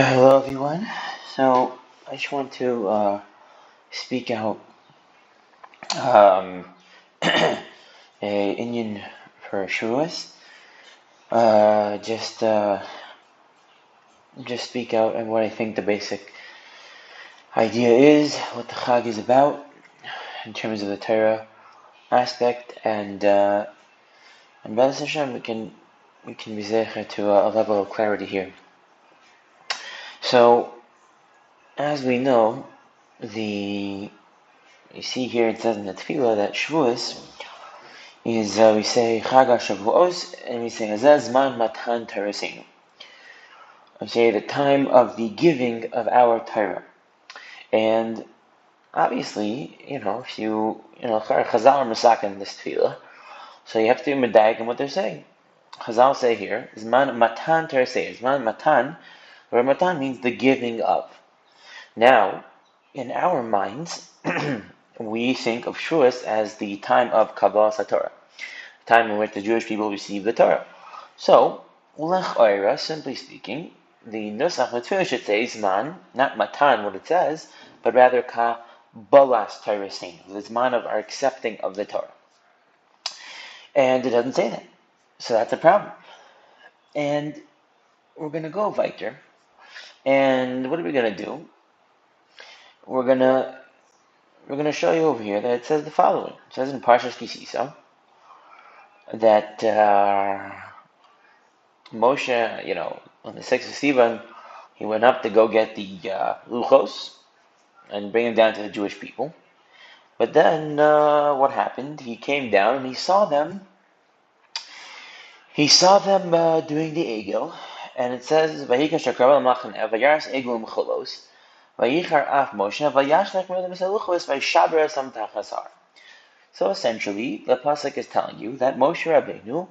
Hello, everyone. So, I just want to speak out um, a Indian for shavous. Just speak out and what I think the basic idea is, what the chag is about in terms of the Torah aspect, and B'ezras Hashem we can be zecher to a level of clarity here. So, as we know, you see here it says in the tefillah that shavous is, we say chag shavos, and we say hazeh zman matan Torasenu. We say the time of the giving of our Torah. And obviously, if Chazal are masakin in this tefillah, so you have to be medayek in what they're saying. Chazal say here, zman matan Torasenu. Zman matan, where matan means the giving of. Now, in our minds, we think of shavous as the time of Kabbalas Torah, the time in which the Jewish people receive the Torah. So, l'ch'oira, simply speaking, the nusach l'tefillah should say zman, not matan, what it says, but rather kabbalas Torasenu, the zman of our accepting of the Torah. And it doesn't say that, so that's a problem. And we're going to go weiter, and what are we going to do? We're going to show you over here that it says the following. It says in Parshas Kisisa that Moshe, on the 6th of Sivan, he went up to go get the luchos and bring them down to the Jewish people. But then what happened? He came down and he saw them doing the egel, and it says Vayikar shakrav al-machaneh vayaras egel m'cholos vayichar af Moshe vayashlech me'odem esaluchos vayishaber esam tachasar. So essentially, the pasuk is telling you that Moshe Rabbeinu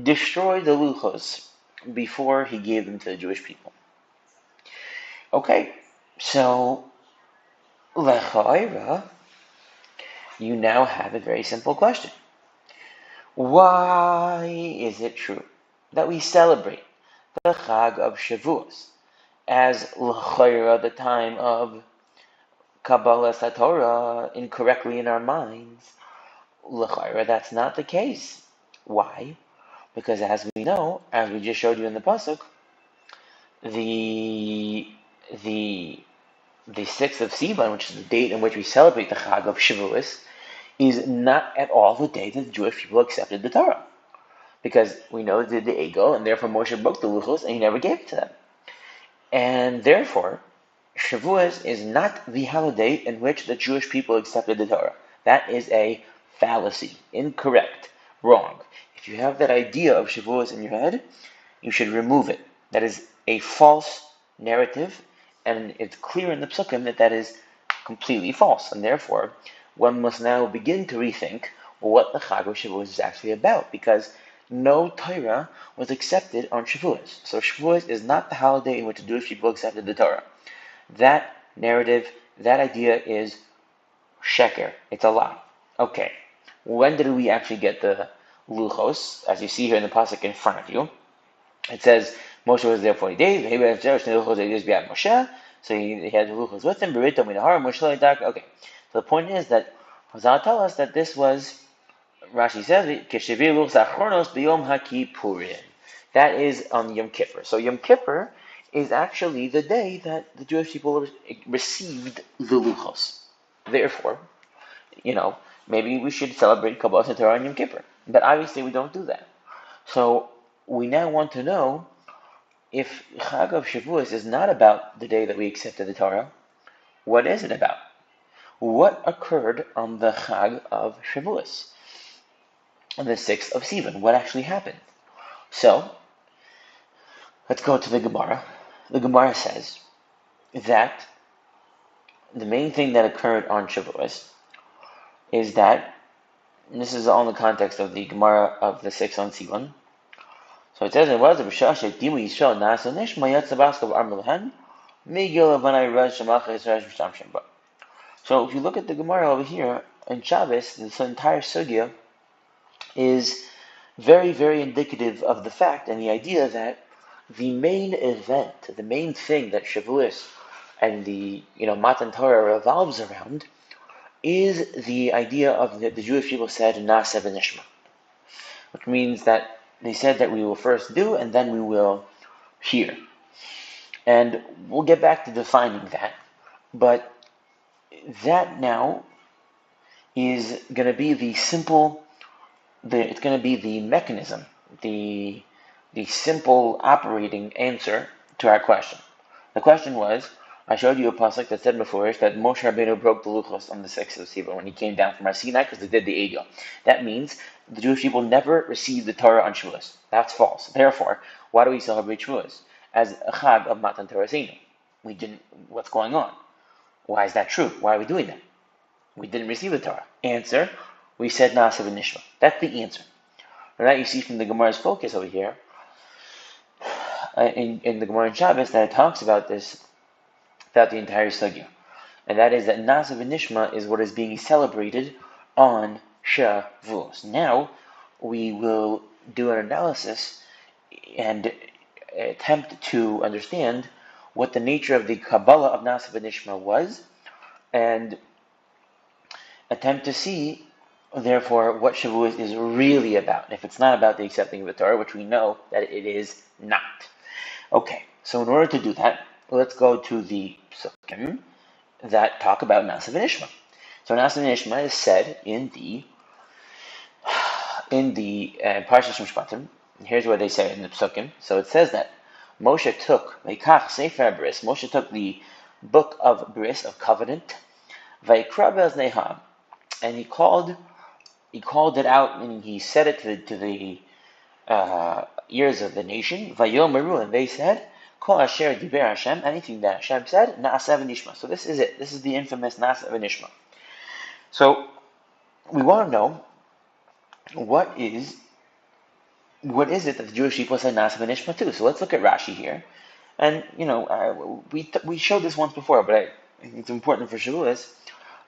destroyed the luchos before he gave them to the Jewish people. Okay, so l'cha'ira, you now have a very simple question. Why is it true that we celebrate the chag of Shavuos as l'cha'ira, the time of Kabbalas Torah, incorrectly in our minds? L'cha'ira, that's not the case. Why? Because as we know, as we just showed you in the pasuk, the 6th of Sivan, which is the date in which we celebrate the chag of Shavuos, is not at all the day that the Jewish people accepted the Torah. Because we know they did the egel, and therefore Moshe broke the luchos, and he never gave it to them. And therefore, Shavuos is not the holiday in which the Jewish people accepted the Torah. That is a fallacy, incorrect, wrong. If you have that idea of Shavuos in your head, you should remove it. That is a false narrative, and it's clear in the psukim that is completely false, and therefore one must now begin to rethink what the Chag of Shavuos is actually about, because no Torah was accepted on Shavuos. So Shavuos is not the holiday in which the Jewish people accepted the Torah. That narrative, that idea is sheker. It's a lie. Okay, when did we actually get the luchos? As you see here in the pasuk in front of you, it says Moshe was there 40 days. So he had the luchos with him. Okay, so the point is that Chazal tell us that this was, Rashi says, that is on Yom Kippur. So Yom Kippur is actually the day that the Jewish people received the luchos. Therefore, maybe we should celebrate Kabbalas Torah on Yom Kippur. But obviously we don't do that. So we now want to know, if Chag of Shavuos is not about the day that we accepted the Torah, what is it about? What occurred on the Chag of Shavuos, on the 6th of Sivan? What actually happened? So, let's go to the Gemara. The Gemara says that the main thing that occurred on Shavuos is that, and this is all in the context of the Gemara of the 6th on Sivan. So it says, it was so if you look at the Gemara over here, in Shabbos, this entire sugya is very, very indicative of the fact and the idea that the main event, the main thing that Shavuos and the Matan Torah revolves around is the idea of the Jewish people said Na'aseh v'nishma, which means that they said that we will first do and then we will hear. And we'll get back to defining that, but that now is going to be it's going to be the mechanism, the simple operating answer to our question. The question was, I showed you a pasuk that said before that Moshe Rabbeinu broke the luchos on the 6th of Sivan when he came down from Har Sinai because they did the Egel. That means the Jewish people never received the Torah on Shavuos. That's false. Therefore, why do we celebrate Shavuos? As a chag of Matan Torah Seinu. We didn't. What's going on? Why is that true? Why are we doing that? We didn't receive the Torah. Answer: we said Na'aseh v'nishma. That's the answer. And that you see from the Gemara's focus over here in the Gemara in Shabbos that it talks about this throughout the entire sugya, and that is that Na'aseh v'nishma is what is being celebrated on Shavuos. Now we will do an analysis and attempt to understand what the nature of the Kabbalah of Na'aseh v'nishma was, and attempt to see, therefore, what Shavuos is really about. If it's not about the accepting of the Torah, which we know that it is not. Okay, so in order to do that, let's go to the psukim that talk about Na'aseh v'nishma. So Na'aseh v'nishma is said in the Parshas Mishpatim. Here's what they say in the psukim. So it says that Moshe took Moshe took the book of Bris, of covenant, Vayikra be'ozneiha, and he called it out, and he said it to the ears of the nation. Vayomeru, and they said, Kol asher diber Hashem, anything that Hashem said, Na'aseh v'nishma. So this is it. This is the infamous Na'aseh v'nishma. So we want to know what is it that the Jewish people said Na'aseh v'nishma to. So let's look at Rashi here, and we showed this once before, but it's important for Shavuos.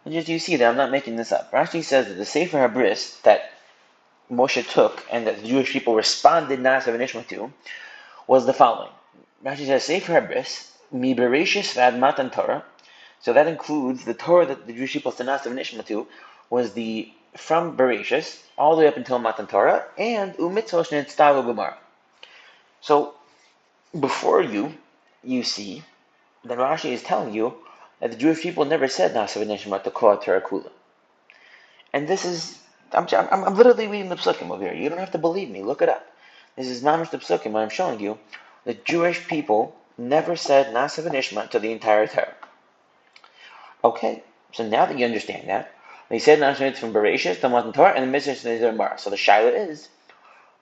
And just you see that I'm not making this up. Rashi says that the Sefer HaBris that Moshe took and that the Jewish people responded Na'aseh v'nishma to was the following. Rashi says Sefer HaBris mi bereshis v'ad matan Torah. So that includes the Torah that the Jewish people said Na'aseh v'nishma to was from Bereshis all the way up until Matan Torah, and umitzvos shenitztavu b'mara. So before you see that Rashi is telling you that the Jewish people never said Na'aseh v'nishma to Kol Torah Kula. And this is, I'm literally reading the psukim over here. You don't have to believe me. Look it up. This is mamish the psukim. I'm showing you the Jewish people never said Na'aseh v'nishma to the entire Torah. Okay, so now that you understand that, they said Na'aseh v'nishma from Bereshis to Matan Torah and the Mitzvah to Mara. So the shaila is,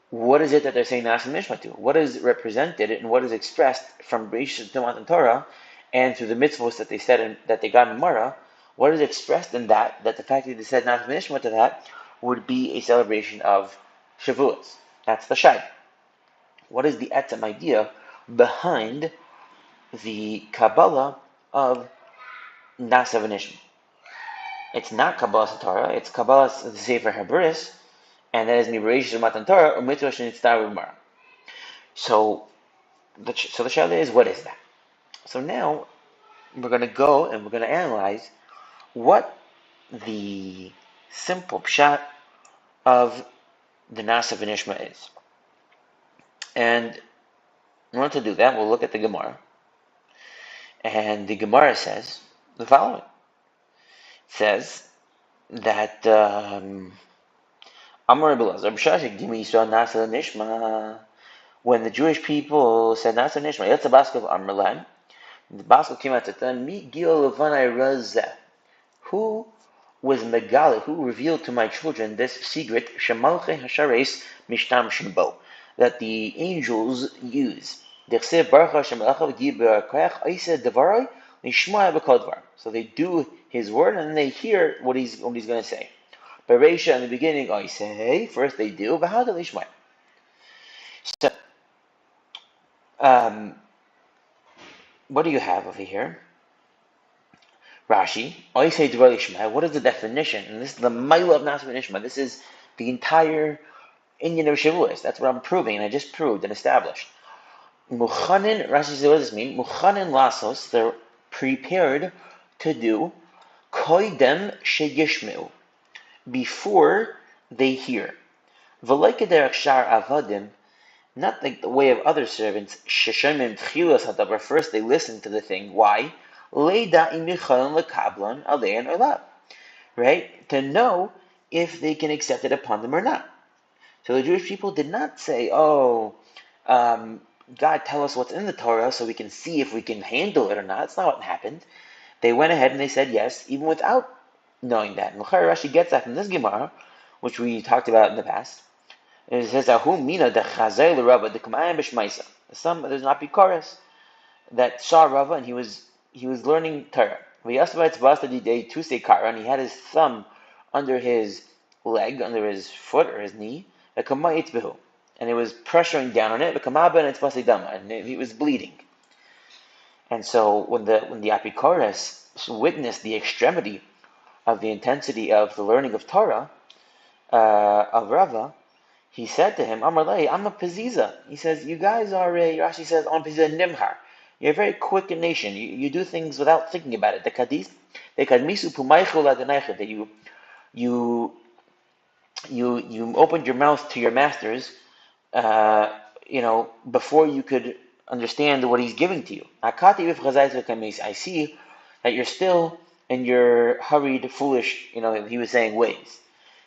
what is it that they're saying Na'aseh v'nishma to? What is represented and what is expressed from Bereshis to Matan Torah and through the mitzvahs that they said that they got in Mara? What is expressed in that the fact that they said Na'aseh v'nishma to that would be a celebration of Shavuos? That's the shaila. What is the etzem idea behind the Kabbalah of Na'aseh v'nishma? It's not Kabbalah Torah, it's Kabbalah Sefer HaBris, and that is Mibereshis Matan Torah or Mitzvah Shenitztavu b'mara. So the shaila is, what is that? So now we're going to go and we're going to analyze what the simple pshat of the Na'aseh v'nishma is. And in order to do that, we'll look at the Gemara. And the Gemara says the following. It says that when the Jewish people said Na'aseh v'nishma, Yatsa Baskov Amrlan, the Baskov came out to them, Mi Gil Levanai Razeh, who was Megali, who revealed to my children this secret, Shemalche Hashares Mishtam Shimbo, that the angels use. So they do his word and they hear what he's going to say. Bereisha, in the beginning, I say, first they do, so what do you have over here? Rashi, I say what is the definition? And this is the Maila of Na'aseh v'nishma. This is the entire Indian of Shavuos. That's what I'm proving, and I just proved and established. Muchanin, Rashi says, what does this mean? Muchanin lasos, they're prepared to do, koidem sheyishmeu, before they hear. V'loikederach shar avadim, not like the way of other servants, sheshemim tchilas hadabar, first they listen to the thing. Why? Leida imichalan lekablan alein olav, right? To know if they can accept it upon them or not. So the Jewish people did not say, God, tell us what's in the Torah so we can see if we can handle it or not. That's not what happened. They went ahead and they said yes, even without knowing that. And Rashi gets that from this Gemara, which we talked about in the past. It says, Ahu mina de chazer l'Rava de kamayim b'shmaisa. There's an apikoros that saw Rava and he was learning Torah. And he had his thumb under his leg, under his foot or his knee, and it was pressuring down on it, and he was bleeding. And so when the apikoros witnessed the extremity of the intensity of the learning of Torah of Rava, he said to him, Amarlei, I'm a Peziza. He says, you guys are Rashi says, on Peziza Nimhar. You're very quick in nation. You do things without thinking about it. The Kadis, the Kadmisu Pumaychu Ladanaicha, that you opened your mouth to your masters, before you could understand what he's giving to you. I see that you're still in your hurried, foolish, he was saying ways.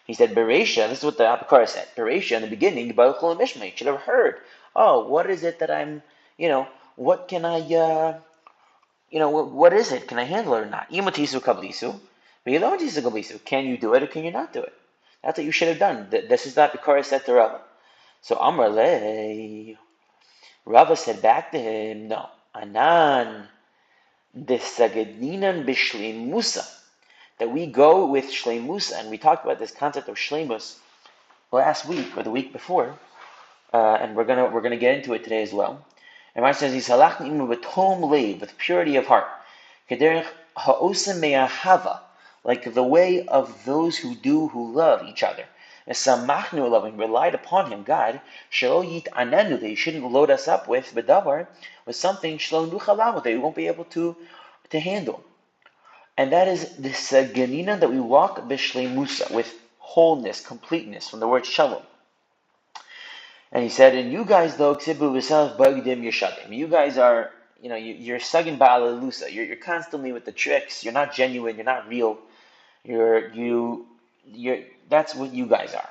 He said, Bereisha, this is what the Apokar said. Bereisha, in the beginning, you should have heard. Oh, what is it that I'm, what can I, what is it? Can I handle it or not? Can you do it or can you not do it? That's what you should have done. This is the Apokar said to Rava. So Amar Le, Rava said back to him, no, Anan, desagadinan b'shleimusa, that we go with shleimusa, and we talked about this concept of shleimus last week or the week before, and we're gonna get into it today as well. And Rashi says, "Yisalachni imu b'tom leiv," with purity of heart, kederech ha'osem me'ahava, like the way of those who love each other. Samachnu loving, relied upon him, God, shelo yit anenu, that he shouldn't load us up with bedavar, with something shelo nuchalamu, that we won't be able to handle. And that is this ganina, that we walk b'shleimusa, with wholeness, completeness, from the word shalom. And he said, and you guys though, ksibu v'salav bagdim yeshadim, you guys are, you're sugging ba'alalusa, you're constantly with the tricks, you're not genuine, you're not real, you're that's what you guys are.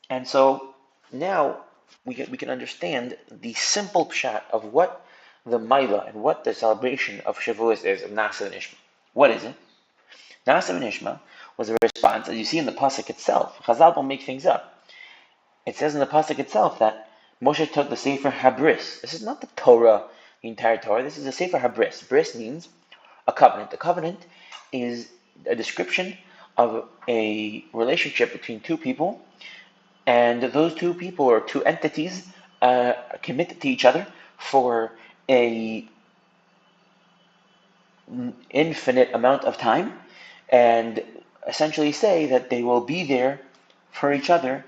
And so now we can understand the simple pshat of what the Maila and what the celebration of Shavuos is, of Nasa and Ishma. What is it? Nasa and Ishma was a response, as you see in the pasuk itself. Chazal don't make things up. It says in the pasuk itself that Moshe took the Sefer Habris. This is not the Torah, the entire Torah. This is the Sefer Habris. Bris means a covenant. The covenant is a description of a relationship between two people, and those two people or two entities commit to each other for a infinite amount of time, and essentially say that they will be there for each other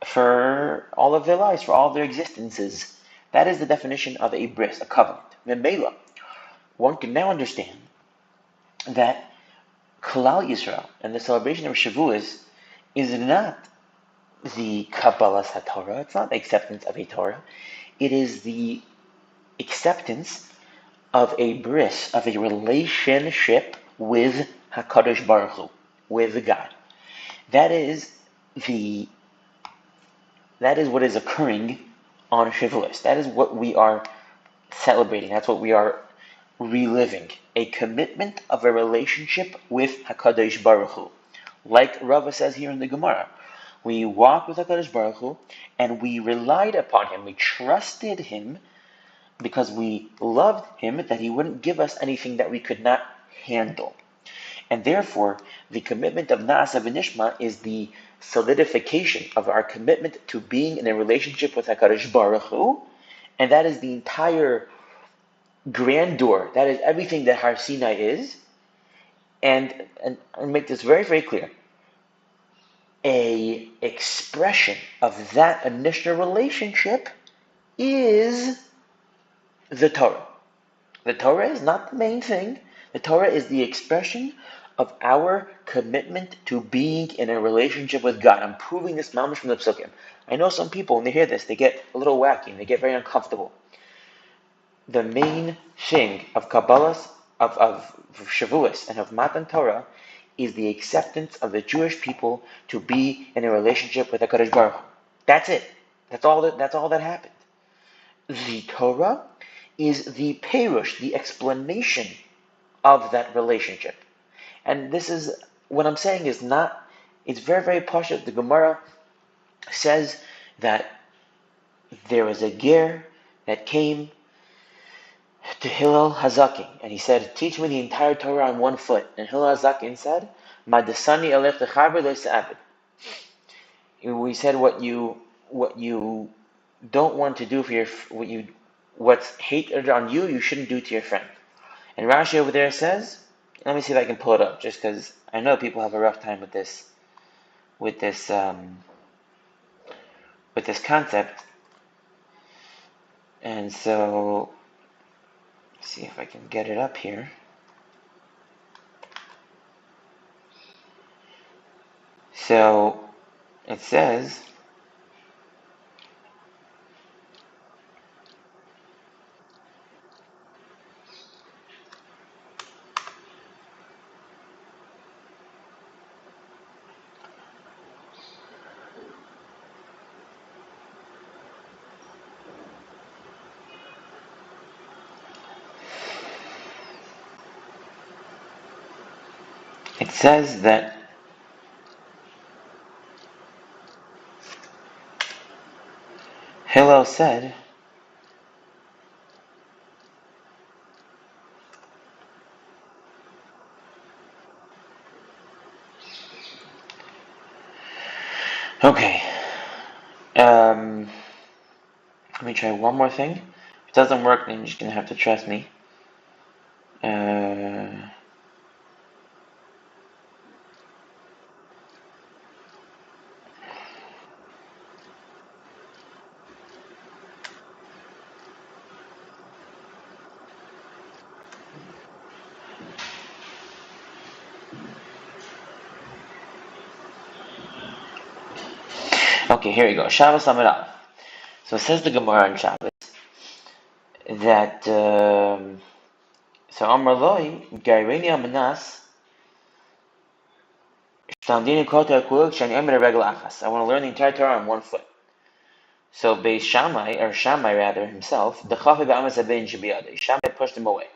for all of their lives, for all of their existences. That is the definition of a bris, a covenant. Memela, one can now understand that Klal Yisrael and the celebration of Shavuos is not the Kabbalas HaTorah, it's not the acceptance of a Torah, it is the acceptance of a bris, of a relationship with HaKadosh Baruch Hu, with God. That is what is occurring on Shavuos. That is what we are celebrating. That's what we are reliving. A commitment of a relationship with HaKadosh Baruch Hu. Like Rava says here in the Gemara, we walked with HaKadosh Baruch Hu and we relied upon him. We trusted him because we loved him, that he wouldn't give us anything that we could not handle. And therefore, the commitment of Na'asa v'nishma is the solidification of our commitment to being in a relationship with HaKadosh Baruch Hu, and that is the entire grandeur, that is everything that Har Sinai is, and make this very, very clear. A expression of that initial relationship is the Torah. The Torah is not the main thing. The Torah is the expression of our commitment to being in a relationship with God. I'm proving this mamash from the psukim. I know some people, when they hear this, they get a little wacky and they get very uncomfortable. The main thing of Kabbalah's, of shavous and of Matan Torah is the acceptance of the Jewish people to be in a relationship with HaKadosh Baruch Hu. That's it. That's all that happened. The Torah is the perush, the explanation of that relationship. And this is, what I'm saying is not, it's very, very pashut. The Gemara says that there was a ger that came to Hillel Hazakin, and he said, teach me the entire Torah on one foot. And Hillel Hazakin said, Madasani alech lechaber le'sa'abed. We said what you don't want to do for what's hated on you, you shouldn't do to your friend. And Rashi over there says, let me see if I can pull it up, just because I know people have a rough time with this concept. And so, let's see if I can get it up here. So, it says, that Hillel said, okay, let me try one more thing. If it doesn't work, then you're just going to have to trust me. Okay, here we go. Shabbos Amid Aleph. So it says the Gemara on Shabbos that so Amar Loi Gairini Amanas Shtandini Kota Kuluk Shani Emir Regel Achas. I want to learn the entire Torah on one foot. So Beis Shammai rather himself, the Chafi Ba'amas Abin Shabiyadeh. Shammai pushed him away.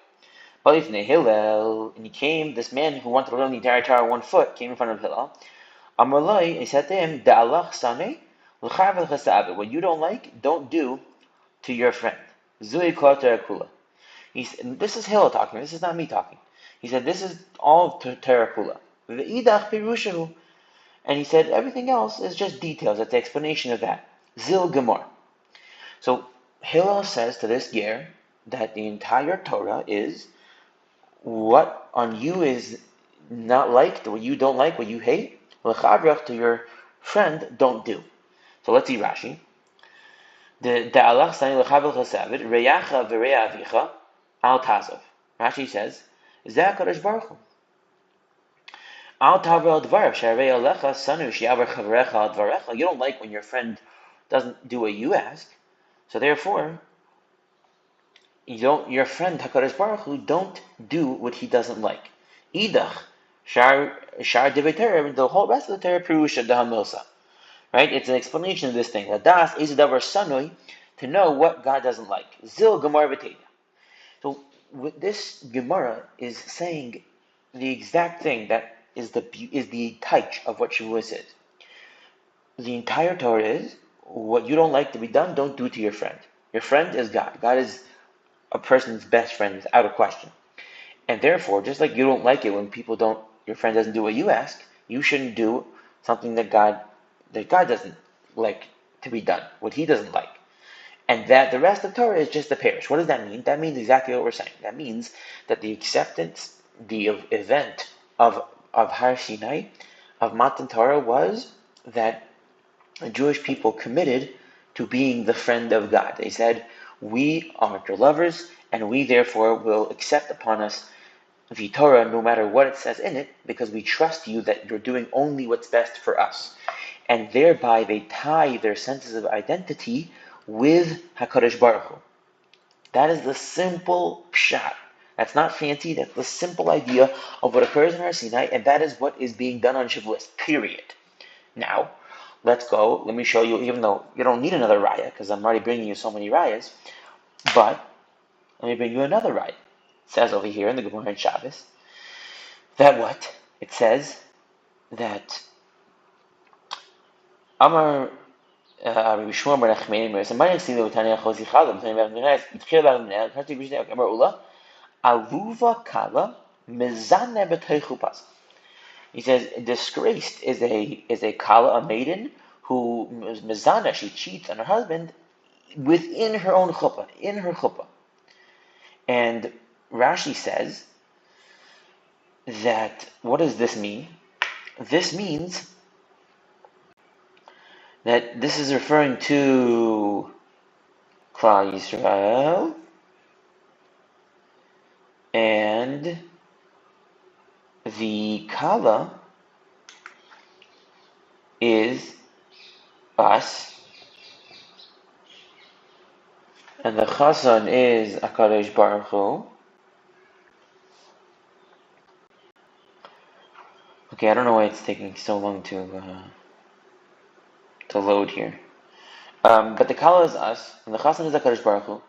But if Hillel, and he came, this man who wanted to learn the entire Torah on one foot came in front of Hillel. Amar Loi, he said to him, Da'alach Sane L'chav L'chasa'av. What you don't like, don't do to your friend. Zui Kota Kula. This is Hillel talking, this is not me talking. He said, this is all Torah Kula. V'idach Pirushahu. And he said, everything else is just details, it's the explanation of that. Zil Gemor. So Hillel says to this ger that the entire Torah is what on you is not liked, what you don't like, what you hate, l'chabrach to your friend, don't do. So let's see Rashi. The da'alach sani l'chabrach l'savid, reyacha v'reya avicha, al tazov. Rashi says, zeh HaKadosh Baruch Hu. Al taver al dvarav, sharei alecha sanu shi'avar chavrecha al dvarecha. You don't like when your friend doesn't do what you ask, so therefore, your friend HaKadosh Baruch Hu don't do what he doesn't like. Idach, shar devei Torah, the whole rest of the Torah perusha dahamilsa. Right? It's an explanation of this thing. Ladas is davar sanui, to know what God doesn't like. Zil Gemara v'teida. So this Gemara is saying the exact thing that is the taich of what shavous is. The entire Torah is what you don't like to be done, don't do to your friend. Your friend is God. God is a person's best friend, without a question. And therefore, just like you don't like it when your friend doesn't do what you ask, you shouldn't do something that God doesn't like to be done, what he doesn't like. And that the rest of Torah is just the parish. What does that mean? That means exactly what we're saying. That means that the acceptance, the event of Har Sinai, of Matan Torah, was that the Jewish people committed to being the friend of God. They said, we are your lovers, and we therefore will accept upon us the Torah no matter what it says in it, because we trust you that you're doing only what's best for us. And thereby they tie their senses of identity with HaKadosh Baruch Hu. That is the simple pshat. That's not fancy, that's the simple idea of what occurs in Har Sinai, and that is what is being done on Shavuos, period. Now, let's go, let me show you, even though you don't need another raya, because I'm already bringing you so many rayas, but let me bring you another raya. It says over here in the Gemara in Shabbos, that what? It says that Amar Rabbi Shmuel bar Nachmani says, "My nextly Tanya Chosi Chalom, Tanya B'Tchila B'Nei, Karti B'Shnei Amar Ula, Aluva Kala Mezane B'Teichupas." He says, disgraced is a kala, a maiden who mezana, she cheats on her husband within her own chuppah, in her chuppah. And Rashi says that, what does this mean? This means that this is referring to Klal Yisrael and the kala is us, and the chazan is HaKadosh Baruch Hu. Okay, I don't know why it's taking so long to load here. But the kala is us, and the chazan is HaKadosh Baruch Hu,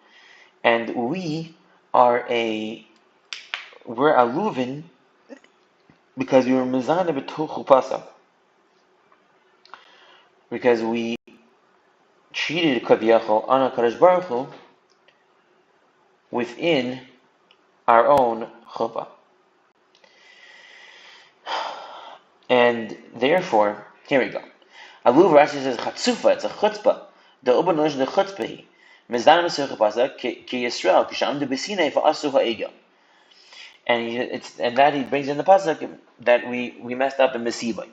and we're aluvin because we were mezana b'tochu pasach, because we treated kaviyachol on HaKadosh Baruch Hu within our own chuppah. And therefore, here we go. Aluv Rashi says chatzufa, it's a chutzpah. The ubanosh the chutzpah. Mezana mesech pasach ki Yisrael kisham de besinei va'asu ha'egel. And that he brings in the pasuk that we messed up in Mesibai.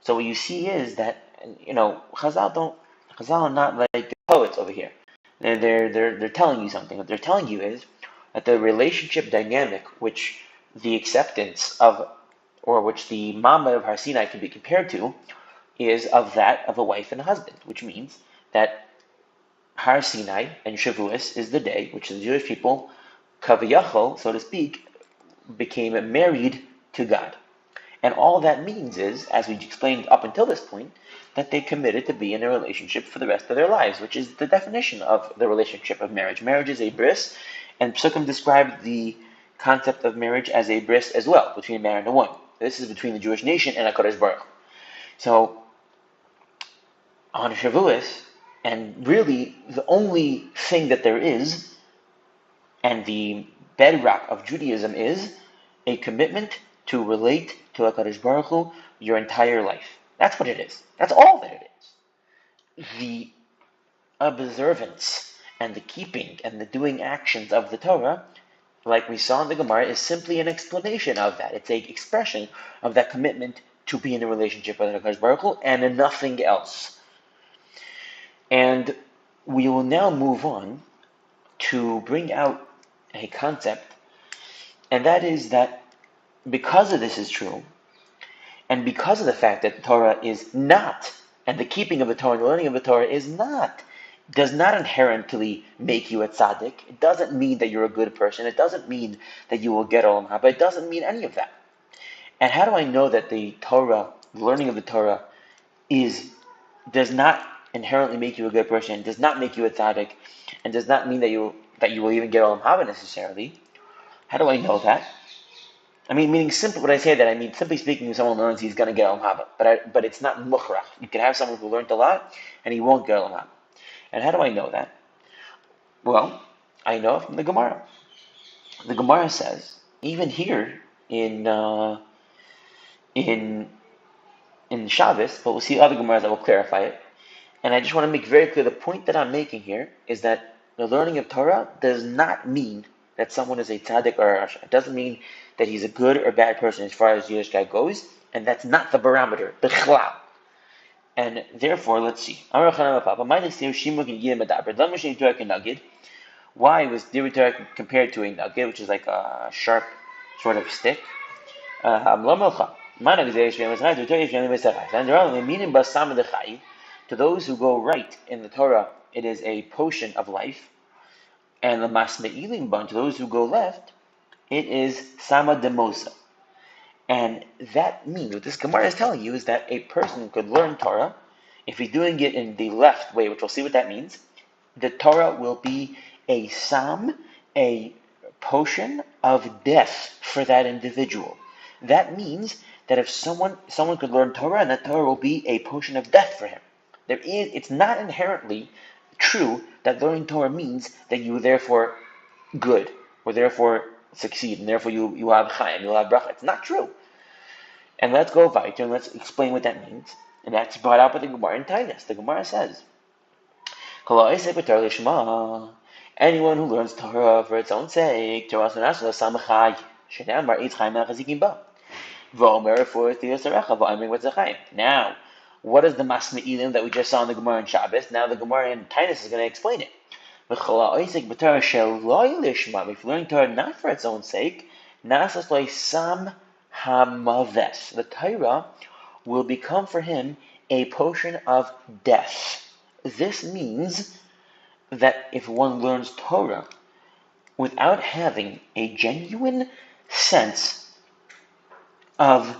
So what you see is that, Chazal are not like the poets over here. They're telling you something. What they're telling you is that the relationship dynamic, which the acceptance of, or which the Mama of Har Sinai can be compared to, is of that of a wife and a husband, which means that Har Sinai and Shavuos is the day which the Jewish people, kaviyachol, so to speak, became married to God. And all that means is, as we explained up until this point, that they committed to be in a relationship for the rest of their lives, which is the definition of the relationship of marriage. Marriage is a bris, and Psukim described the concept of marriage as a bris as well, between a man and a woman. This is between the Jewish nation and HaKadosh Baruch Hu. So, on Shavuos, and really the only thing that there is, and the bedrock of Judaism is a commitment to relate to HaKadosh Baruch Hu your entire life. That's what it is. That's all that it is. The observance and the keeping and the doing actions of the Torah, like we saw in the Gemara, is simply an explanation of that. It's an expression of that commitment to be in a relationship with HaKadosh Baruch Hu and nothing else. And we will now move on to bring out a concept, and that is that because of this is true, and because of the fact that the Torah is not, and the keeping of the Torah and the learning of the Torah does not inherently make you a tzaddik. It doesn't mean that you're a good person. It doesn't mean that you will get olam haba. It doesn't mean any of that. And how do I know that the Torah, the learning of the Torah, does not inherently make you a good person, does not make you a tzaddik, and does not mean that you will even get olam haba necessarily? How do I know that? I mean, meaning simply, when I say that, I mean simply speaking, if someone learns, he's going to get olam haba. But it's not mukhrach. You can have someone who learned a lot, and he won't get olam haba. And how do I know that? Well, I know from the Gemara. The Gemara says, even here in Shabbos, but we'll see other Gemaras that will clarify it. And I just want to make very clear, the point that I'm making here is that the learning of Torah does not mean that someone is a tzaddik or a rasha. It doesn't mean that he's a good or bad person as far as Yiddishkeit goes, and that's not the barometer, bichlal. And therefore, let's see. Why was Divrei Torah compared to a nugget, which is like a sharp sort of stick? To those who go right in the Torah, it is a potion of life, and the masme'ilim ban, to those who go left, it is sama demosa. And that means, what this Gemara is telling you is that a person could learn Torah, if he's doing it in the left way, which we'll see what that means, the Torah will be a sam, a potion of death for that individual. That means that if someone could learn Torah, and that Torah will be a potion of death for him. It's not inherently true that learning Torah means that you are therefore good, or therefore succeed, and therefore you have chayim, you'll have bracha. It's not true. And let's go weiter, and let's explain what that means. And that's brought out by the Gemara in Titus. The Gemara says, anyone who learns Torah for its own sake, now, what is the masme'ilim that we just saw in the Gemara in Shabbos? Now the Gemara in Titus is going to explain it. If you learn Torah not for its own sake, the Torah will become for him a potion of death. This means that if one learns Torah without having a genuine sense of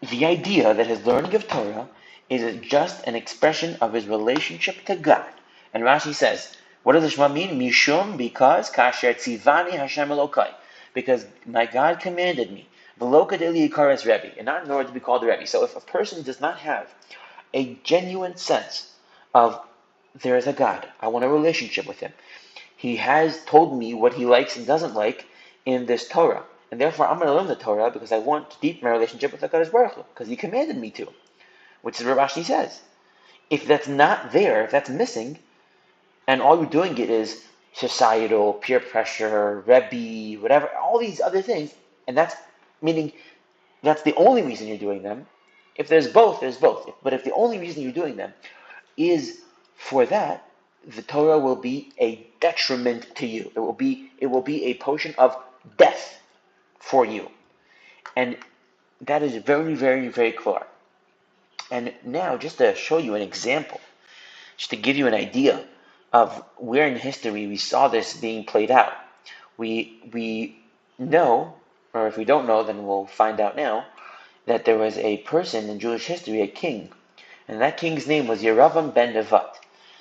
the idea that his learning of Torah is just an expression of his relationship to God. And Rashi says, what does the Shema mean? Mishum, because kasher tzivani Hashem Elokai, because my God commanded me, v'lo kadei yikaras Rebbe, and not in order to be called a Rebbe. So if a person does not have a genuine sense of there is a God, I want a relationship with him, he has told me what he likes and doesn't like in this Torah, and therefore I'm going to learn the Torah because I want to deepen my relationship with HaKadosh Baruch Hu, because he commanded me to, which is what Rashi says. If that's not there, if that's missing, and all you're doing it is societal, peer pressure, Rebbe, whatever, all these other things, and that's meaning that's the only reason you're doing them. If there's both, there's both. But if the only reason you're doing them is for that, the Torah will be a detriment to you. It will be a potion of death for you. And that is very, very, very clear. And now, just to show you an example, just to give you an idea of where in history we saw this being played out, we know, or if we don't know, then we'll find out now, that there was a person in Jewish history, a king, and that king's name was Yeravam ben Nevat.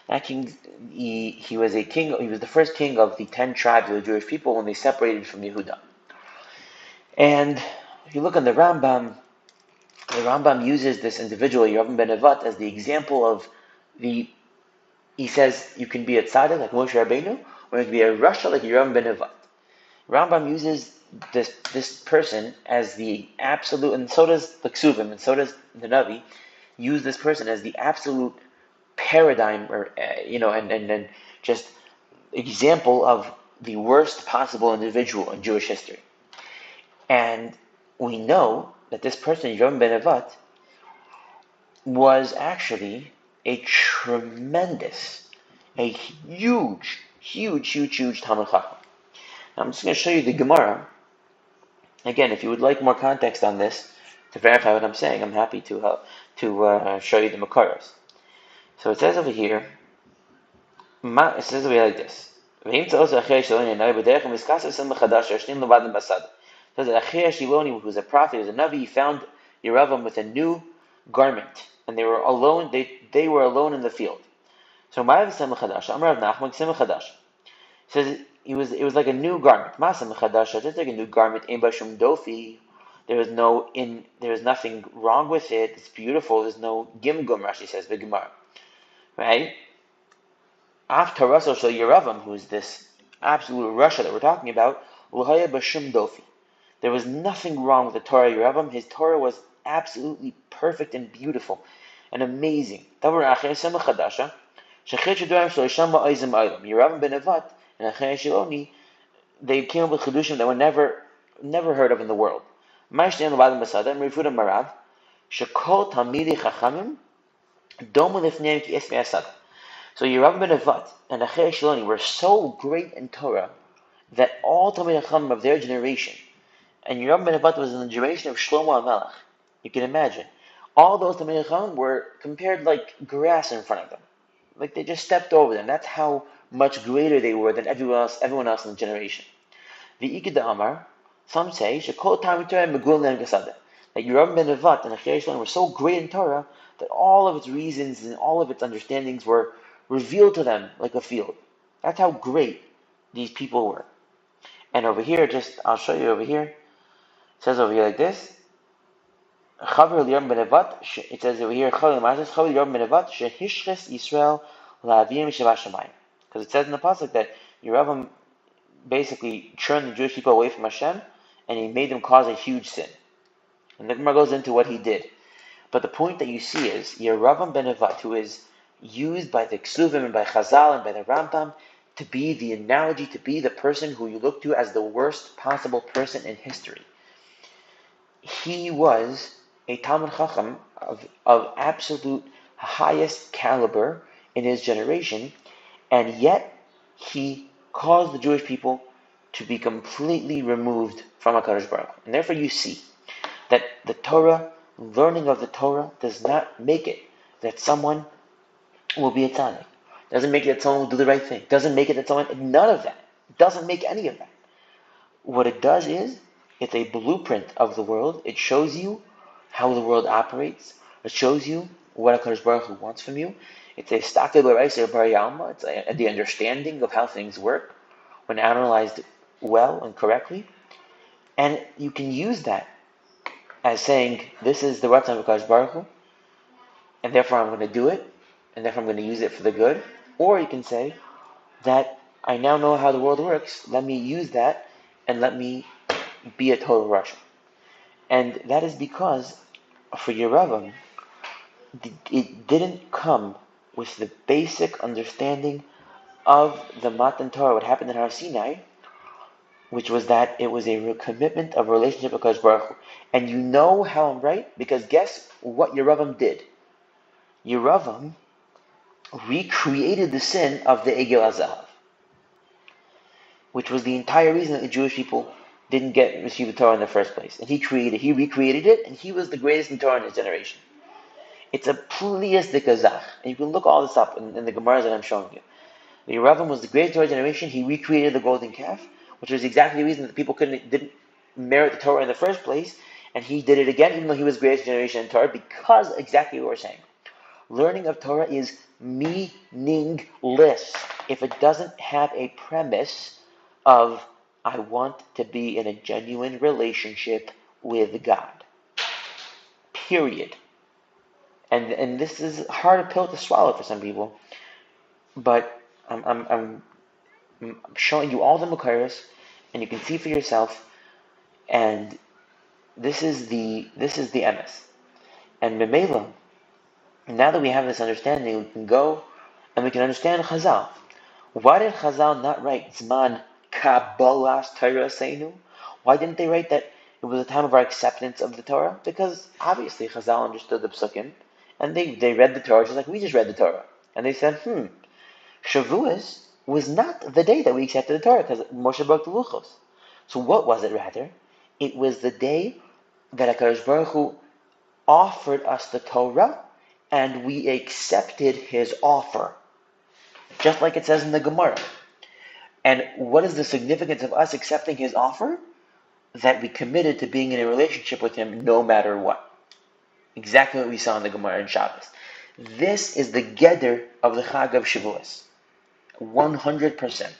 That king, he was a king. He was the first king of the 10 tribes of the Jewish people when they separated from Yehuda. And if you look on the Rambam uses this individual, Yeravam ben Nevat, as the example of he says you can be a tzaddik like Moshe Rabbeinu, or you can be a rasha like Yeravam ben Nevat. Rambam uses this person as the absolute, and so does the Ksuvim, and so does the Navi, use this person as the absolute paradigm, or and just example of the worst possible individual in Jewish history. And we know that this person, Yeravam ben Nevat, was actually a tremendous, a huge Talmid Chacham. Now I'm just going to show you the Gemara. Again, if you would like more context on this, to verify what I'm saying, I'm happy to show you the Makaros. So it says over here, like this. It says that Shiloni, who's a prophet, who's a Navi, he found Yeravam with a new garment, and they were alone. They were alone in the field. So it says it was like a new garment. Just like a new garment. There is nothing wrong with it. It's beautiful. There's no gimgum, Rashi says, the Gemara. Right? After Russell Shal Yeravam, who is this absolute Russia that we're talking about, there was nothing wrong with the Torah Yeravam. His Torah was absolutely perfect and beautiful and amazing. Yeravam ben Nevat and Shiloni, they came up with Chedushim that were never heard of in the world. So Yeravam ben Nevat and Achei Shaloni were so great in Torah that all Talmidei Chacham of their generation, and Yeravam ben Nevat was in the generation of Shlomo HaMelech. You can imagine. All those Talmidei Chacham were compared like grass in front of them. Like they just stepped over them. That's how much greater they were than everyone else in the generation. The Ikeda Amar, some say, Shekol Talmid Torah Megul Lehem Gesada. That Yeravam ben Nevat and Achei Shaloni were so great in Torah that all of its reasons and all of its understandings were revealed to them like a field. That's how great these people were. And over here, I'll show you over here. It says over here like this. It says over here, because it says in the pasuk that Yeravam basically turned the Jewish people away from Hashem, and he made them cause a huge sin. And the Gemara goes into what he did. But the point that you see is Yeravam ben Nevat, who is used by the Ksuvim and by Chazal and by the Rambam to be the analogy, to be the person who you look to as the worst possible person in history. He was a Talmid Chacham of absolute highest caliber in his generation, and yet he caused the Jewish people to be completely removed from HaKadosh Baruch Hu. And therefore you see that the Torah, learning of the Torah, does not make it that someone will be a tzaddik. Doesn't make it that someone will do the right thing. Doesn't make it that someone... None of that. It doesn't make any of that. What it does is, it's a blueprint of the world. It shows you how the world operates. It shows you what HaKadosh Baruch Hu wants from you. It's a stakei l'oraisa bar yalma. It's the understanding of how things work when analyzed well and correctly. And you can use that as saying, this is the Ratzon of HaKadosh Baruch Hu, and therefore I'm going to do it, and therefore I'm going to use it for the good. Or you can say that I now know how the world works. Let me use that, and let me be a total Russian. And that is because for Yeravam, it didn't come with the basic understanding of the Matan Torah, what happened in Har Sinai, which was that it was a commitment of a relationship with HaKadosh Baruch Hu. And you know how I'm right? Because guess what Yeravam did? Yeravam recreated the sin of the Egel HaZahav, which was the entire reason that the Jewish people didn't receive the Torah in the first place. And he recreated it, and he was the greatest in Torah in his generation. It's a pliastic azach. And you can look all this up in the Gemaras that I'm showing you. Yeravam was the greatest Torah generation. He recreated the golden calf, which was exactly the reason that the people didn't merit the Torah in the first place. And he did it again, even though he was the greatest generation in Torah, because exactly what we're saying. Learning of Torah is meaningless if it doesn't have a premise of, I want to be in a genuine relationship with God. Period. And this is a hard pill to swallow for some people, but I'm showing you all the Makairos, and you can see for yourself. And this is the emes. And Memela, now that we have this understanding, we can go and we can understand Chazal. Why did Chazal not write Zman Kabbalas Torah Seinu? Why didn't they write that it was a time of our acceptance of the Torah? Because obviously Chazal understood the Psukim, and they read the Torah just like we just read the Torah. And they said, Shavuos was not the day that we accepted the Torah, because Moshe broke the Luchos. So what was it rather? It was the day that HaKadosh Baruch Hu offered us the Torah, and we accepted his offer. Just like it says in the Gemara. And what is the significance of us accepting his offer? That we committed to being in a relationship with him no matter what. Exactly what we saw in the Gemara in Shabbos. This is the Geder of the Chag of Shavuos. 100%.